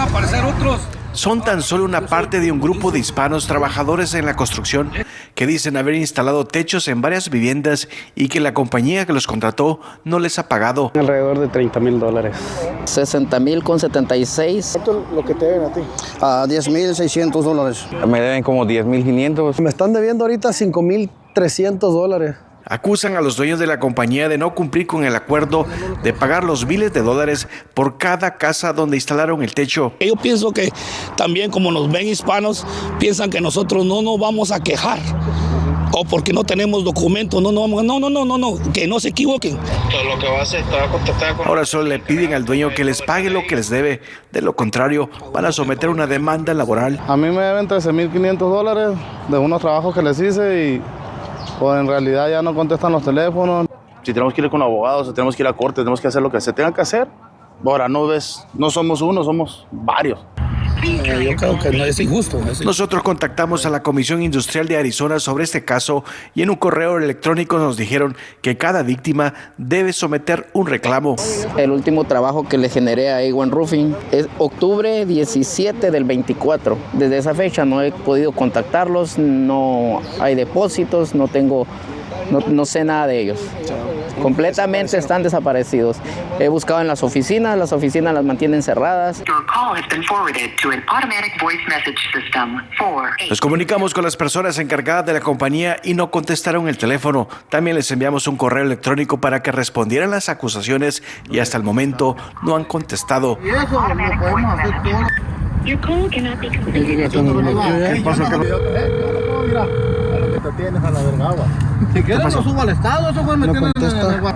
a aparecer otros. Son tan solo una parte de un grupo de hispanos trabajadores en la construcción que dicen haber instalado techos en varias viviendas y que la compañía que los contrató no les ha pagado. Alrededor de $30,000. 60,000 con 76. ¿Cuánto es lo que te deben a ti? A $10,600. Me deben como 10,500. Me están debiendo ahorita $5,300. Acusan a los dueños de la compañía de no cumplir con el acuerdo de pagar los miles de dólares por cada casa donde instalaron el techo. Yo pienso que también como nos ven hispanos, piensan que nosotros no nos vamos a quejar. O porque no tenemos documentos, no, que no se equivoquen. Todo lo que va a hacer, te va a contactar con... Ahora solo le piden al dueño que les pague lo que les debe. De lo contrario, van a someter una demanda laboral. A mí me deben $13,500 de unos trabajos que les hice y pues en realidad ya no contestan los teléfonos. Si tenemos que ir con abogados, si tenemos que ir a corte, tenemos que hacer lo que se tenga que hacer. Ahora no somos uno, somos varios. Yo creo que no es injusto. Nosotros contactamos a la Comisión Industrial de Arizona sobre este caso y en un correo electrónico nos dijeron que cada víctima debe someter un reclamo. El último trabajo que le generé a A1 Roofing es octubre 17 del 24. Desde esa fecha no he podido contactarlos, no hay depósitos, no sé nada de ellos. Completamente están desaparecidos. He buscado en las oficinas las mantienen cerradas. Nos comunicamos con las personas encargadas de la compañía y no contestaron el teléfono. También les enviamos un correo electrónico para que respondieran las acusaciones y hasta el momento no han contestado. ¿Qué pasa? Mira, a lo que te tienes a la verga agua. Si quieres no subo al estado, eso fue meter en el agua.